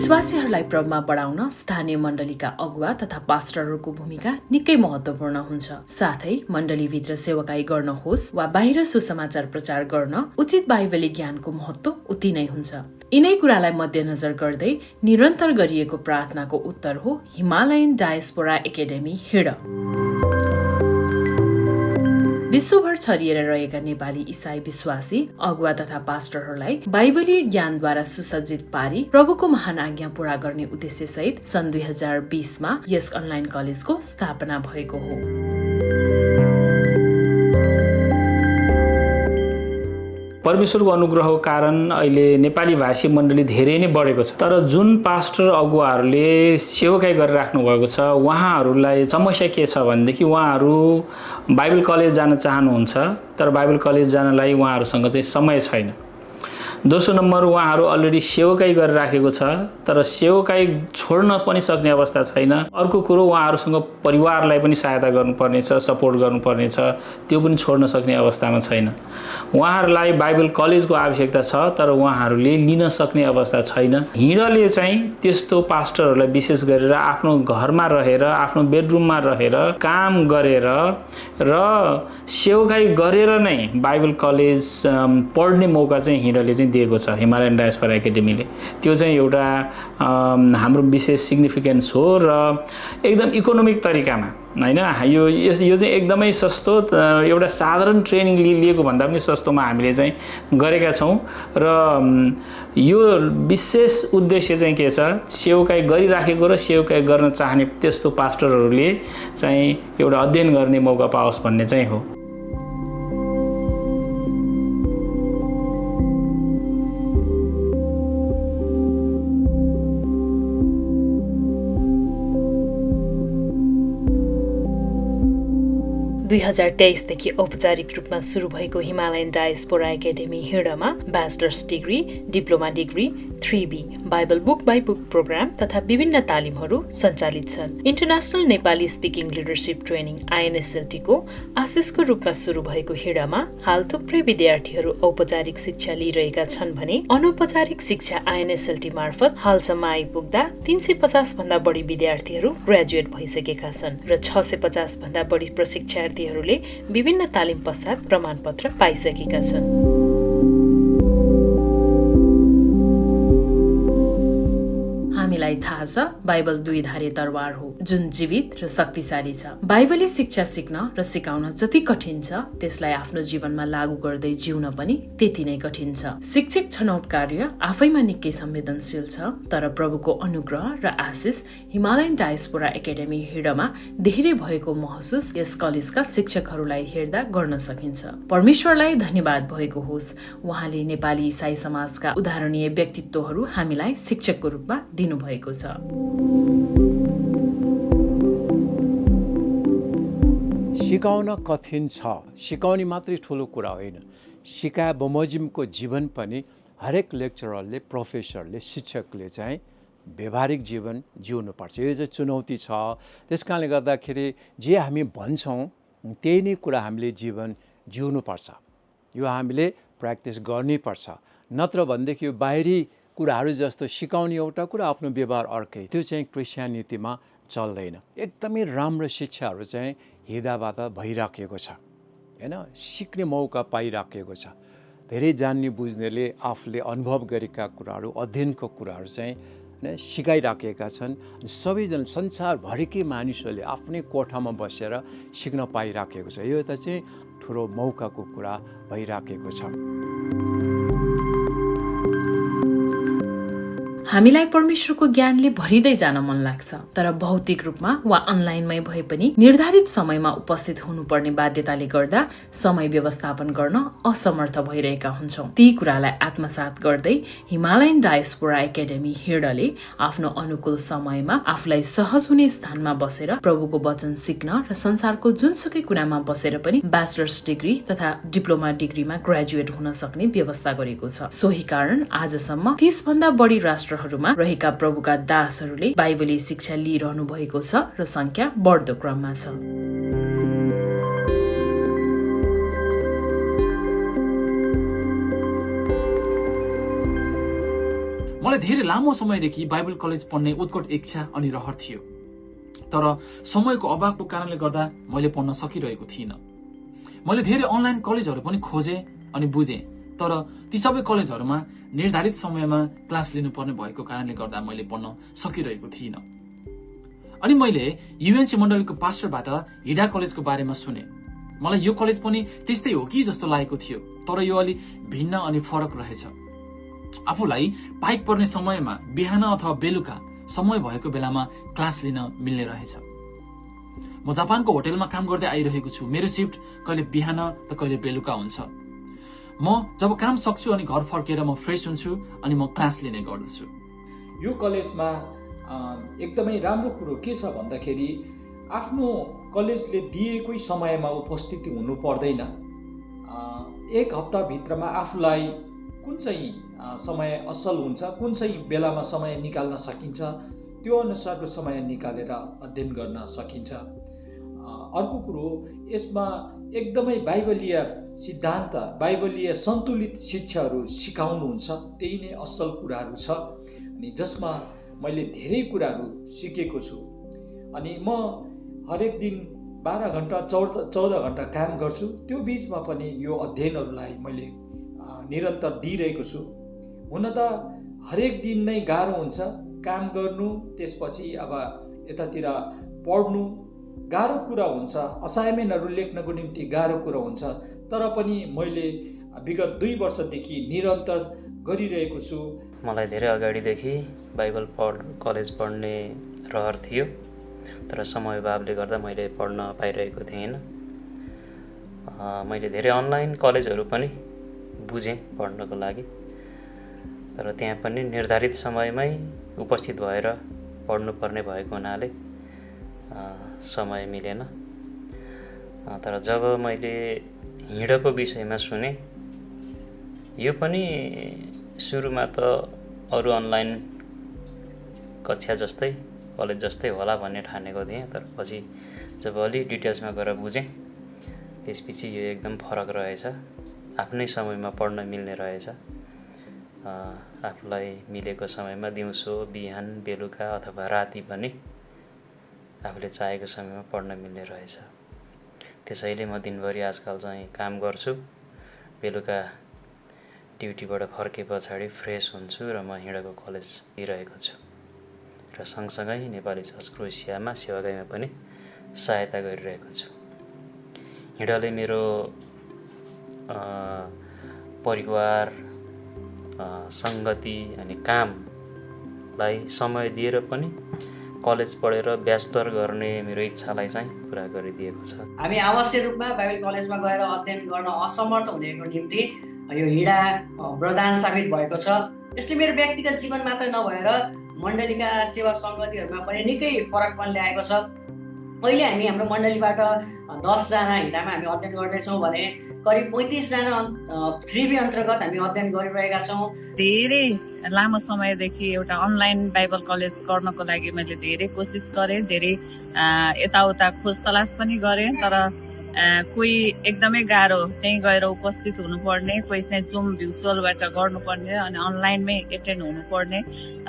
विश्वासीहरूलाई प्रभुमा बढाउन स्थानीय मण्डलीका अगुवा तथा पास्टरहरूको भूमिका निकै महत्त्वपूर्ण हुन्छ। साथै मण्डलीभित्र सेवकाई गर्न होस् वा बाहिर सुसमाचार प्रचार गर्न उचित बाइबली ज्ञानको महत्त्व उति नै हुन्छ। यिनै कुरालाई मध्यनजर गर्दै निरन्तर गरिएको प्रार्थनाको उत्तर हो हिमालयन डायस्पोरा एकाडेमी हिड। विश्वभर छरिएर रहेका नेपाली इसाई विश्वासी अगुवा तथा पास्टरहरूलाई बाइबली ज्ञानद्वारा सुसज्जित पारी प्रभुको महान आज्ञा पूरा गर्ने उद्देश्य सहित सन् 2020 मा यस अनलाइन कलेजको स्थापना भएको हो। परमेश्वरको अनुग्रहको कारण अहिले नेपाली भाषी मण्डली धेरै नै बढेको छ। तर जुन पास्टर अगुवाहरूले सेवकाई गरिराख्नु भएको छ उहाँहरूलाई समस्या के छ भनेदेखि उहाँहरू बाइबल कलेज जान चाहनुहुन्छ, तर बाइबल कलेज जानलाई उहाँहरूसँग चाहिँ समय छैन। दोस्रो नम्बर, उहाँहरू अलरेडी सेवकाई गरिराखेको छ तर सेवकाई छोड्न पनि सक्ने अवस्था छैन। अर्को कुरो, उहाँहरूसँग परिवारलाई पनि सहायता गर्नुपर्नेछ, सपोर्ट गर्नुपर्नेछ, त्यो पनि छोड्न सक्ने अवस्थामा छैन। उहाँहरूलाई बाइबल कलेजको आवश्यकता छ तर उहाँहरूले लिन सक्ने अवस्था छैन। हिँडले चाहिँ त्यस्तो पास्टरहरूलाई विशेष गरेर आफ्नो घरमा रहेर, आफ्नो बेडरुममा रहेर काम गरेर र सेवकाई गरेर नै बाइबल कलेज पढ्ने मौका चाहिँ हिँडले चाहिँ दिएको छ हिमालयन डायस्पोरा एकाडेमीले। त्यो चाहिँ एउटा हाम्रो विशेष सिग्निफिकेन्स हो र एकदम इकोनोमिक तरिकामा, हैन, यो चाहिँ एकदमै सस्तो, एउटा साधारण ट्रेनिङ लिएको भन्दा पनि सस्तोमा हामीले चाहिँ गरेका छौँ। र यो विशेष उद्देश्य चाहिँ के छ, सेवकाई गरिराखेको र सेवकाई गर्न चाहने त्यस्तो पास्टरहरूले चाहिँ एउटा अध्ययन गर्ने मौका पाओस् भन्ने चाहिँ हो। दुई 2023 देखि औपचारिक रूपमा सुरु भएको हिमालयन डायस्पोरा एकाडेमी हिडमा bachelors degree, diploma degree, 3B, Bible book by book programme तथा विभिन्न तालिमहरू सञ्चालित छन्। International Nepali Speaking Leadership Training INSLT को आशिषको रूपमा सुरु भएको हिडमा हाल थुप्रै विद्यार्थीहरू औपचारिक शिक्षा लिइरहेका छन् भने अनौपचारिक शिक्षा INSLT मार्फत हालसम्म आइपुग्दा 350 भन्दा बढी विद्यार्थीहरू ग्रेजुएट भइसकेका छन् र 650 भन्दा बढी प्रशिक्षार्थीहरूले विभिन्न तालिम पश्चात प्रमाणपत्र पाइसकेका छन्। हामीलाई थाहा छ बाइबल दुईधारे तरवार हो जुन जीवित र शक्तिशाली छ। बाइबली शिक्षा सिक्न र सिकाउन जति कठिन छ त्यसलाई आफ्नो जीवनमा लागू गर्दै जिउन पनि त्यति नै कठिन छ। शिक्षक छनौट कार्य आफैमा निकै संवेदनशील छ तर प्रभुको अनुग्रह र आशिष हिमालयन डायस्पोरा एकाडेमी हिडमा धेरै भएको महसुस यस कलेजका शिक्षकहरूलाई हेर्दा गर्न सकिन्छ। परमेश्वरलाई धन्यवाद भएको होस्, उहाँले नेपाली इसाई समाजका उदाहरणीय व्यक्तित्वहरू हामीलाई शिक्षकको रूपमा दिनुभएको छ। सिकाउन कठिन छ, सिकाउने मात्रै ठुलो कुरा होइन। सिकाए बमोजिमको जीवन पनि हरेक लेक्चररले, प्रोफेसरले, शिक्षकले चाहिँ व्यवहारिक जीवन जिउनुपर्छ। यो चाहिँ चुनौती छ। त्यस कारणले गर्दाखेरि जे हामी भन्छौँ त्यही नै कुरा हामीले जीवन जिउनुपर्छ। यो हामीले प्र्याक्टिस गर्नैपर्छ। नत्र भनेदेखि यो बाहिरी कुराहरू जस्तो सिकाउने एउटा कुरा, आफ्नो व्यवहार अर्कै, त्यो चाहिँ क्रिस्चियनिटीमा चल्दैन। एकदमै राम्रो शिक्षाहरू चाहिँ हिदाबाट भइराखेको छ, हैन, सिक्ने मौका पाइराखेको छ। धेरै जान्ने बुझ्नेले आफूले अनुभव गरेका कुराहरू, अध्ययनको कुराहरू चाहिँ सिकाइराखेका छन्। सबैजना संसारभरिकै मानिसहरूले आफ्नै कोठामा बसेर सिक्न पाइराखेको छ। यो त चाहिँ ठुलो मौकाको कुरा भइराखेको छ। हामीलाई परमेश्वरको ज्ञानले भरिँदै जान मन लाग्छ तर भौतिक रूपमा वा अनलाइनमै भए पनि निर्धारित समयमा उपस्थित हुनुपर्ने बाध्यताले गर्दा समय व्यवस्थापन गर्न असमर्थ भइरहेका हुन्छौं। ती कुरालाई आत्मसात गर्दै हिमालयन डायस्पोरा एकाडेमी हिडले आफ्नो अनुकूल समयमा आफूलाई सहज हुने स्थानमा बसेर प्रभुको वचन सिक्न र संसारको जुनसुकै कुनामा बसेर पनि ब्याचलर्स डिग्री तथा डिप्लोमा डिग्रीमा ग्रेजुएट हुन सक्ने व्यवस्था गरेको छ। सोही कारण आजसम्म 30 भन्दा बढी राष्ट्र रहेका प्रभुका दासहरूले बाइबली शिक्षा लिइरहनु भएको छ र संख्या बढ्दो क्रममा छ। मलाई धेरै लामो समयदेखि बाइबल कलेज पढ्ने उत्कट इच्छा अनि रहर थियो, तर समयको अभावको कारणले गर्दा मैले पढ्न सकिरहेको थिइनँ। मैले धेरै अनलाइन कलेजहरू पनि खोजेँ अनि बुझेँ, तर ती सबै कलेजहरूमा निर्धारित समयमा क्लास लिनुपर्ने भएको कारणले गर्दा मैले पढ्न सकिरहेको थिइनँ। अनि मैले युएनसी मण्डलीको पास्टरबाट हिडा कलेजको बारेमा सुने। मलाई यो कलेज पनि त्यस्तै हो कि जस्तो लागेको थियो, तर यो अलि भिन्न अनि फरक रहेछ। आफूलाई पाइक पर्ने समयमा बिहान अथवा बेलुका समय भएको बेलामा क्लास लिन मिल्ने रहेछ। म जापानको होटेलमा काम गर्दै आइरहेको छु। मेरो शिफ्ट कहिले बिहान त कहिले बेलुका हुन्छ। म जब काम सक्छु अनि घर फर्केर म फ्रेस हुन्छु अनि म क्लास लिने गर्दछु। यो कलेजमा एकदमै राम्रो कुरो के छ भन्दाखेरि आफ्नो कलेजले दिएकै समयमा उपस्थिति हुनु पर्दैन। एक हप्ताभित्रमा आफूलाई कुन चाहिँ समय असल हुन्छ, कुन चाहिँ बेलामा समय निकाल्न सकिन्छ, त्यो अनुसारको समय निकालेर अध्ययन गर्न सकिन्छ। अर्को कुरो, यसमा एकदमै बाइबलीय सिद्धान्त, बाइबलीय सन्तुलित शिक्षाहरू सिकाउनुहुन्छ। त्यही नै असल कुराहरू छ अनि जसमा मैले धेरै कुराहरू सिकेको छु। अनि म हरेक दिन 12 घन्टा 14 घन्टा काम गर्छु। त्यो बिचमा पनि यो अध्ययनहरूलाई मैले निरन्तर दिइरहेको छु। हुन त हरेक दिन नै गाह्रो हुन्छ काम गर्नु, त्यसपछि अब यतातिर पढ्नु गाह्रो कुरा हुन्छ, असाइनमेन्टहरू लेख्नको निम्ति गाह्रो कुरा हुन्छ। तर पनि मैले विगत 2 वर्षदेखि निरन्तर गरिरहेको छु। मलाई धेरै अगाडिदेखि बाइबल कलेज पढ्ने रहर थियो, तर समय अभावले गर्दा मैले पढ्न पाइरहेको थिइनँ। मैले धेरै अनलाइन कलेजहरू पनि बुझेँ पढ्नको लागि, तर त्यहाँ पनि निर्धारित समयमै उपस्थित भएर पढ्नुपर्ने भएको हुनाले समय मिलेन। तर जब मैले हिँडको विषयमा सुने, यो पनि सुरुमा त अरू अनलाइन कक्षा जस्तै कलेज जस्तै होला भन्ने ठानेको थिएँ, तर पछि जब अलि डिटेल्समा गएर बुझेँ त्यसपछि यो एकदम फरक रहेछ। आफ्नै समयमा पढ्न मिल्ने रहेछ। आफूलाई मिलेको समयमा दिउँसो, बिहान, बेलुका अथवा राति पनि आफूले चाहेको समयमा पढ्न मिल्ने रहेछ। त्यसैले म दिनभरि आजकल चाहिँ काम गर्छु, बेलुका ड्युटीबाट फर्के पछाडि फ्रेस हुन्छु र म हिँडको कलेज दिइरहेको छु र सँगसँगै नेपाली चर्च क्रोएसियामा सेवागाईमा पनि सहायता गरिरहेको छु। हिँडले मेरो परिवार, सङ्गति अनि कामलाई समय दिएर पनि कलेज पढेर ब्याचलर गर्ने मेरो इच्छालाई चाहिँ पुरा गरिदिएको छ। हामी आवश्यक रूपमा बाइबल कलेजमा गएर अध्ययन गर्न असमर्थ हुनेको निम्ति यो हिँडा वरदान साबित भएको छ। यसले मेरो व्यक्तिगत जीवन मात्र नभएर मण्डलीका सेवा सङ्गतिहरूमा पनि निकै फरकपन ल्याएको छ। अहिले हामी हाम्रो मण्डलीबाट 10 जना हिँडामा हामी अध्ययन गर्दैछौँ भने करिब 35 जना 3B अन्तर्गत हामी अध्ययन गरिरहेका छौँ। धेरै लामो समयदेखि एउटा अनलाइन बाइबल कलेज गर्नको लागि मैले धेरै कोसिस गरेँ, धेरै यताउता खोज तलास पनि गरेँ, तर कोही एकदमै गाह्रो त्यहीँ गएर उपस्थित हुनुपर्ने, कोही चाहिँ जुम भर्चुअलबाट गर्नुपर्ने अनि अनलाइनमै एटेन्ड हुनुपर्ने।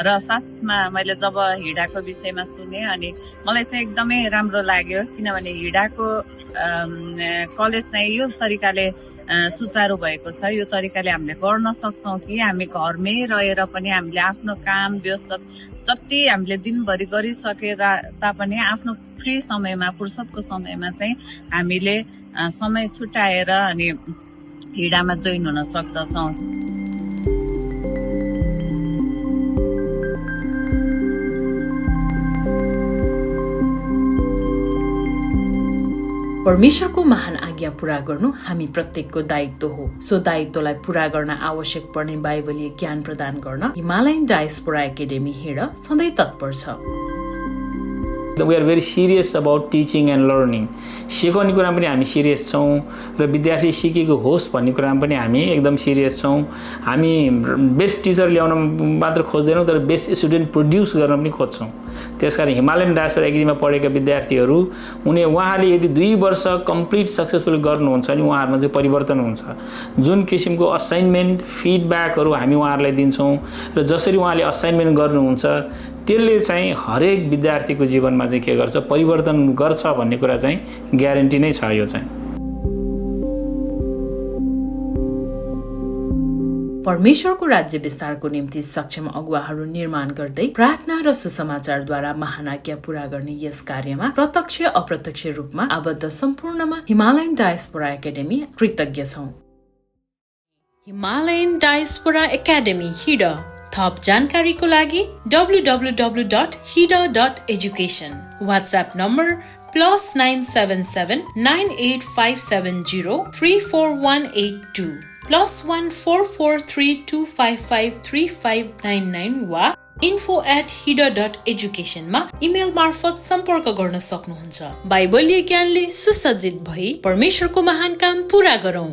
र साथमा मैले जब हिँडाको विषयमा सुने अनि मलाई चाहिँ एकदमै राम्रो लाग्यो, किनभने हिँडाको कलेज चाहिँ यो तरिकाले सुचारू भएको छ। यो तरिकाले हामीले गर्न सक्छौँ कि हामी घरमै रहेर पनि हामीले आफ्नो काम व्यस्त जति हामीले दिनभरि गरिसकेर तापनि आफ्नो फ्री समयमा, फुर्सदको समयमा चाहिँ हामीले समय छुट्याएर अनि हिँडामा जोइन हुन सक्दछौँ। परमेश्वरको महान आज्ञा पूरा गर्नु हामी प्रत्येकको दायित्व हो। सो दायित्वलाई पूरा गर्न आवश्यक पर्ने बाइबलीय ज्ञान प्रदान गर्न हिमालयन डायस्पोरा एकाडेमी हिँड सधैँ तत्पर छ। We are very serious about teaching and learning. सिकाउने कुरामा पनि हामी सिरियस छौँ र विद्यार्थी सिकेको होस् भन्ने कुरामा पनि हामी एकदम सिरियस छौँ। हामी बेस्ट टिचर ल्याउन मात्र खोज्दैनौँ तर बेस्ट स्टुडेन्ट प्रोड्युस गर्न पनि खोज्छौँ। त्यसकारण हिमालयन डायस्पोरा एग्रीमा पढेका विद्यार्थीहरू उहाँले यदि 2 वर्ष कम्प्लिट सक्सेसफुल गर्नुहुन्छ भने उहाँहरूमा चाहिँ परिवर्तन हुन्छ। जुन किसिमको असाइनमेन्ट फिडब्याकहरू हामी उहाँहरूलाई दिन्छौँ र जसरी उहाँले असाइनमेन्ट गर्नुहुन्छ त्यसले चाहिँ हरेक विद्यार्थीको जीवनमा चाहिँ के गर्छ परिवर्तन गर्छ भन्ने कुरा चाहिँ ग्यारेन्टी नै छ। यो चाहिँ परमेश्वरको राज्य विस्तारको निम्ति सक्षम अगुवाहरू निर्माण गर्दै प्रार्थना र सुसमाचारद्वारा महानाज्ञा पूरा गर्ने यस कार्यमा प्रत्यक्ष अप्रत्यक्ष रूपमा आबद्ध सम्पूर्णमा हिमालयन डायस्पोरा एकाडेमी कृतज्ञ छौं। हिमालयन डायस्पोरा एकाडेमी हिड। थप जानकारीको लागि www.hida.education। WhatsApp नम्बर +977 98570 34182 +14432553599 वा info@hida.education मा इमेल मार्फत सम्पर्क गर्न सक्नुहुन्छ। बाइबलीय ज्ञानले सुसज्जित भई परमेश्वरको महान काम पूरा गरौं।